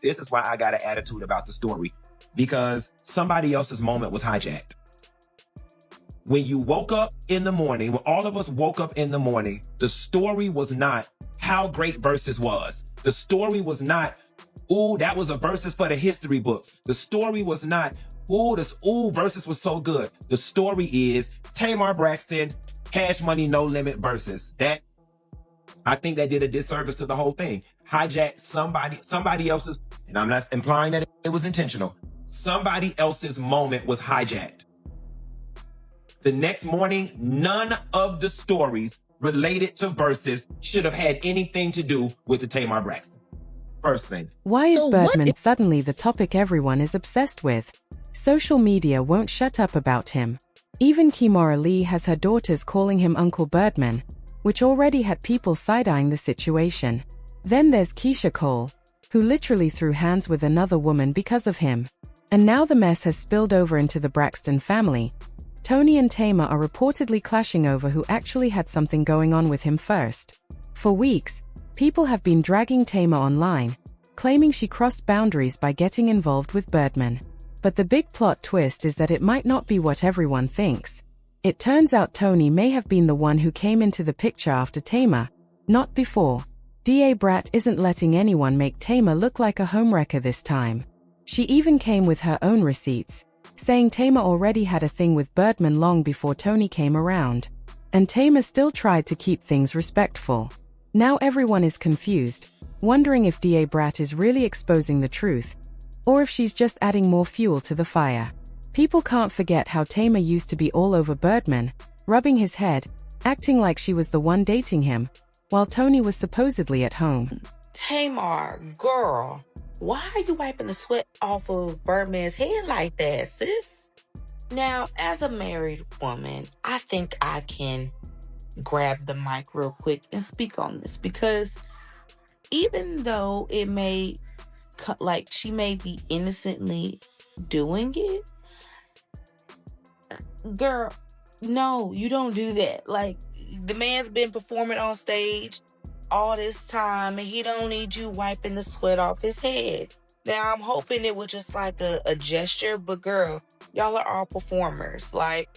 This is why I got an attitude about the story, because somebody else's moment was hijacked. When you woke up in the morning, when all of us woke up in the morning, the story was not how great Versus was. The story was not, ooh, that was a Versus for the history books. The story was not, Versus was so good. The story is Tamar Braxton, Cash Money No Limit Versus. That, I think that did a disservice to the whole thing. Hijacked somebody else's, and I'm not implying that it was intentional. Somebody else's moment was hijacked. The next morning, none of the stories related to Versus should have had anything to do with the Tamar Braxton. First thing. Why is Birdman suddenly the topic everyone is obsessed with? Social media won't shut up about him. Even Kimora Lee has her daughters calling him Uncle Birdman, which already had people side-eyeing the situation. Then there's Keisha Cole, who literally threw hands with another woman because of him. And now the mess has spilled over into the Braxton family. Toni and Tamar are reportedly clashing over who actually had something going on with him first. For weeks, people have been dragging Tamar online, claiming she crossed boundaries by getting involved with Birdman. But the big plot twist is that it might not be what everyone thinks. It turns out Toni may have been the one who came into the picture after Tamar, not before. DaBrat isn't letting anyone make Tamar look like a homewrecker this time. She even came with her own receipts, saying Tamar already had a thing with Birdman long before Toni came around. And Tamar still tried to keep things respectful. Now everyone is confused, wondering if DaBrat is really exposing the truth, or if she's just adding more fuel to the fire. People can't forget how Tamar used to be all over Birdman, rubbing his head, acting like she was the one dating him, while Toni was supposedly at home. Tamar, girl, why are you wiping the sweat off of Birdman's head like that, sis? Now, as a married woman, I think I can grab the mic real quick and speak on this, because even though it may, like, she may be innocently doing it, girl, no, you don't do that. Like, the man's been performing on stage all this time, and he don't need you wiping the sweat off his head. Now, I'm hoping it was just like a gesture, but girl, y'all are all performers. Like,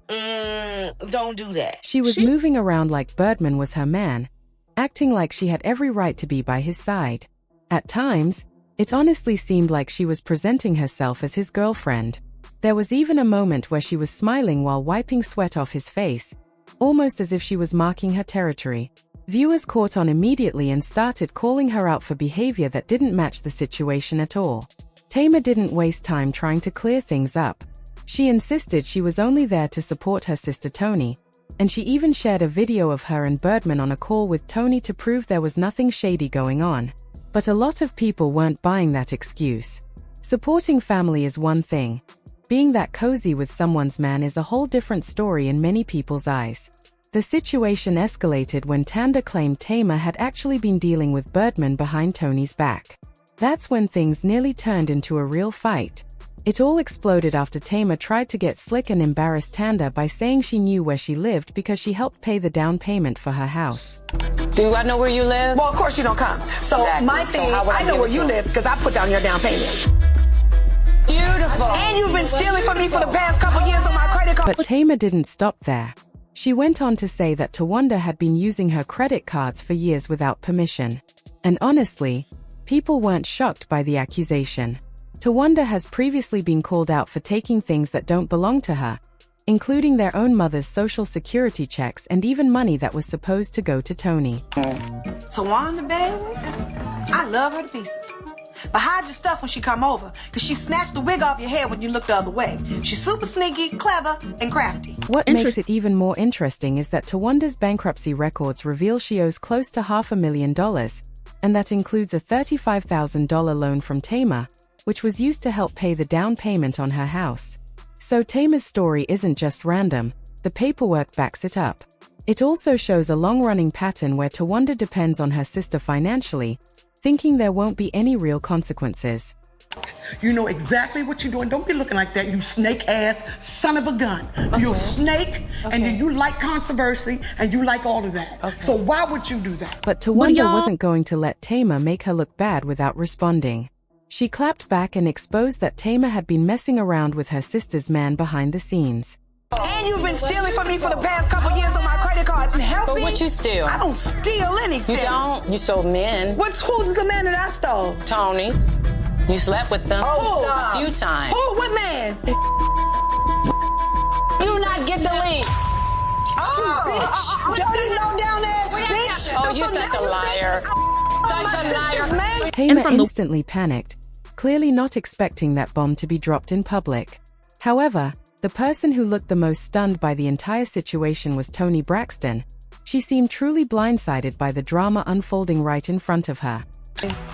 don't do that. She was moving around like Birdman was her man, acting like she had every right to be by his side. At times, it honestly seemed like she was presenting herself as his girlfriend. There was even a moment where she was smiling while wiping sweat off his face, almost as if she was marking her territory. Viewers caught on immediately and started calling her out for behavior that didn't match the situation at all. Tamar didn't waste time trying to clear things up. She insisted she was only there to support her sister Toni, and she even shared a video of her and Birdman on a call with Toni to prove there was nothing shady going on. But a lot of people weren't buying that excuse. Supporting family is one thing. Being that cozy with someone's man is a whole different story in many people's eyes. The situation escalated when Tanda claimed Tamar had actually been dealing with Birdman behind Toni's back. That's when things nearly turned into a real fight. It all exploded after Tamar tried to get slick and embarrass Tanda by saying she knew where she lived because she helped pay the down payment for her house. Do I know where you live? Well, of course you don't come. So Exactly. my So thing, how would I I know give where it you to live because I put down your down payment. Beautiful. And you've been stealing from me for the past couple years on my credit card. But Tamar didn't stop there. She went on to say that Tawanda had been using her credit cards for years without permission. And honestly, people weren't shocked by the accusation. Tawanda has previously been called out for taking things that don't belong to her, including their own mother's social security checks and even money that was supposed to go to Toni. Tawanda, baby, I love her to pieces. But hide your stuff when she come over, because she snatched the wig off your head when you look the other way. She's super sneaky, clever, and crafty. What makes it even more interesting is that Tawanda's bankruptcy records reveal she owes close to $500,000, and that includes a $35,000 loan from Tamar, which was used to help pay the down payment on her house. So Tamar's story isn't just random, the paperwork backs it up. It also shows a long-running pattern where Tawanda depends on her sister financially, thinking there won't be any real consequences. You know exactly what you're doing. Don't be looking like that, you snake-ass son of a gun. You're a snake, and then you like controversy, and you like all of that. So why would you do that? But Tawanda wasn't going to let Tamar make her look bad without responding. She clapped back and exposed that Tamar had been messing around with her sister's man behind the scenes. And you've been stealing from me for the past couple years on my credit cards. Help But me. what you steal? I don't steal anything. You don't? You sold men. Who's the man that I stole? Tony's. You slept with them Oh, a few times. Who? What man? You not get the lead. Oh, dirty, low-down ass bitch. Oh, you're such a liar. Such a liar. Tamar instantly panicked, clearly not expecting that bomb to be dropped in public. However, the person who looked the most stunned by the entire situation was Toni Braxton. She seemed truly blindsided by the drama unfolding right in front of her.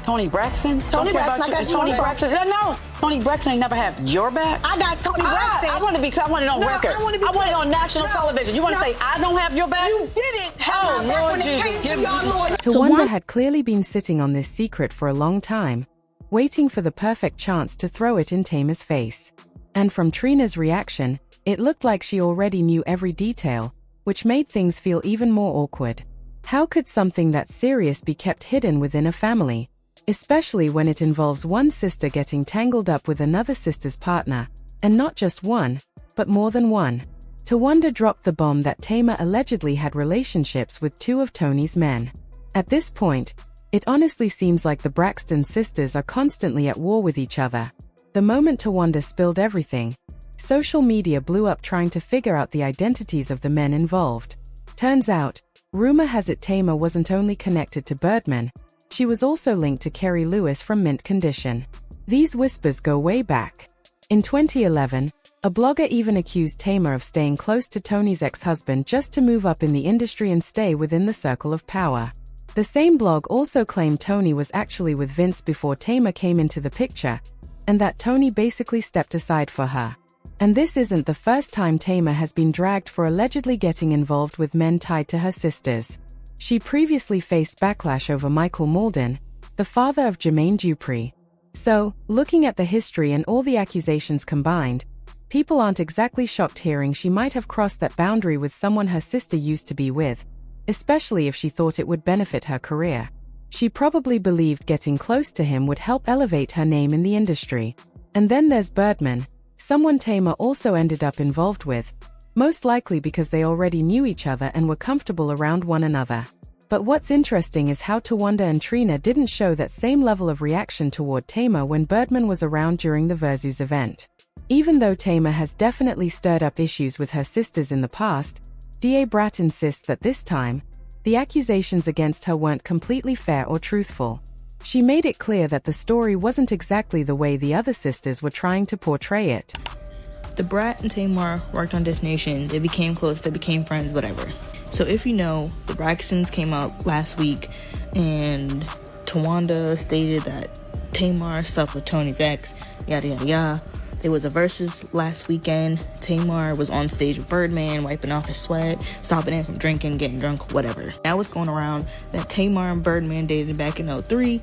Toni Braxton? Toni Braxton, I got you on Toni the phone. Braxton. No, Toni Braxton ain't never had your back. I got Toni Braxton. I want to be, cause I want it on record. I want it on national television. You want to say I don't have your back? You didn't have my back Lord when it Jesus, came to y'all lawyer. Tawanda had clearly been sitting on this secret for a long time, waiting for the perfect chance to throw it in Tamar's face. And from Trina's reaction, it looked like she already knew every detail, which made things feel even more awkward. How could something that serious be kept hidden within a family, especially when it involves one sister getting tangled up with another sister's partner, and not just one, but more than one? Tawanda dropped the bomb that Tamar allegedly had relationships with two of Tony's men. At this point, it honestly seems like the Braxton sisters are constantly at war with each other. The moment Tawanda spilled everything, social media blew up trying to figure out the identities of the men involved. Turns out, rumor has it Tamar wasn't only connected to Birdman, she was also linked to Kerry Lewis from Mint Condition. These whispers go way back. In 2011, a blogger even accused Tamar of staying close to Tony's ex-husband just to move up in the industry and stay within the circle of power. The same blog also claimed Toni was actually with Vince before Tamar came into the picture, and that Toni basically stepped aside for her. And this isn't the first time Tamar has been dragged for allegedly getting involved with men tied to her sisters. She previously faced backlash over Michael Malden, the father of Jermaine Dupri. So, looking at the history and all the accusations combined, people aren't exactly shocked hearing she might have crossed that boundary with someone her sister used to be with, especially if she thought it would benefit her career. She probably believed getting close to him would help elevate her name in the industry. And then there's Birdman, someone Tamar also ended up involved with, most likely because they already knew each other and were comfortable around one another. But what's interesting is how Tawanda and Trina didn't show that same level of reaction toward Tamar when Birdman was around during the Versus event. Even though Tamar has definitely stirred up issues with her sisters in the past, DaBrat insists that this time, the accusations against her weren't completely fair or truthful. She made it clear that the story wasn't exactly the way the other sisters were trying to portray it. DaBrat and Tamar worked on Destination. They became close, they became friends, whatever. So if you know, the Braxtons came out last week and Tawanda stated that Tamar slept with Tony's ex, yada yada yada. There was a Versus last weekend. Tamar was on stage with Birdman, wiping off his sweat, stopping him from drinking, getting drunk, whatever. Now was going around that Tamar and Birdman dated back in 2003,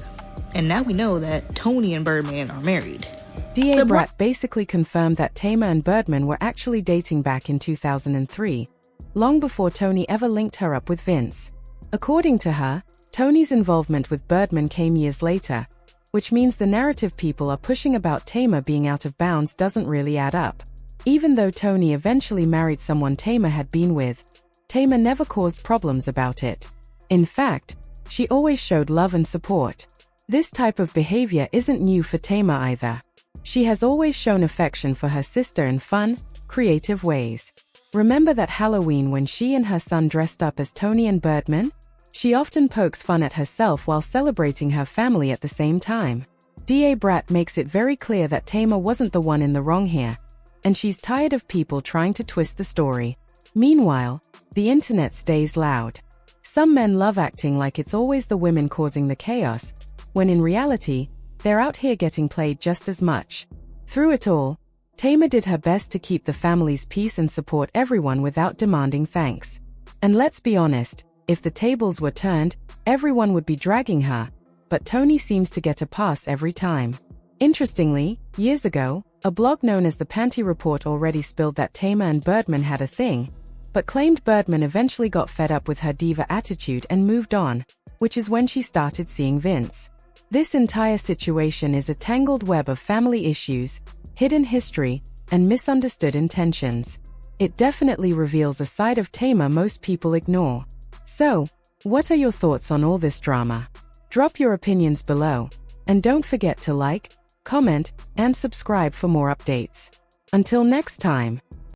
and now we know that Toni and Birdman are married. DaBrat basically confirmed that Tamar and Birdman were actually dating back in 2003, long before Toni ever linked her up with Vince. According to her, Toni's involvement with Birdman came years later, which means the narrative people are pushing about Tamar being out of bounds doesn't really add up. Even though Toni eventually married someone Tamar had been with, Tamar never caused problems about it. In fact, she always showed love and support. This type of behavior isn't new for Tamar either. She has always shown affection for her sister in fun, creative ways. Remember that Halloween when she and her son dressed up as Toni and Birdman? She often pokes fun at herself while celebrating her family at the same time. DaBrat makes it very clear that Tamar wasn't the one in the wrong here, and she's tired of people trying to twist the story. Meanwhile, the internet stays loud. Some men love acting like it's always the women causing the chaos, when in reality, they're out here getting played just as much. Through it all, Tamar did her best to keep the family's peace and support everyone without demanding thanks. And let's be honest, if the tables were turned, everyone would be dragging her, but Toni seems to get a pass every time. Interestingly, years ago, a blog known as the Panty Report already spilled that Tamar and Birdman had a thing, but claimed Birdman eventually got fed up with her diva attitude and moved on, which is when she started seeing Vince. This entire situation is a tangled web of family issues, hidden history, and misunderstood intentions. It definitely reveals a side of Tamar most people ignore. So, what are your thoughts on all this drama? Drop your opinions below, and don't forget to like, comment, and subscribe for more updates. Until next time.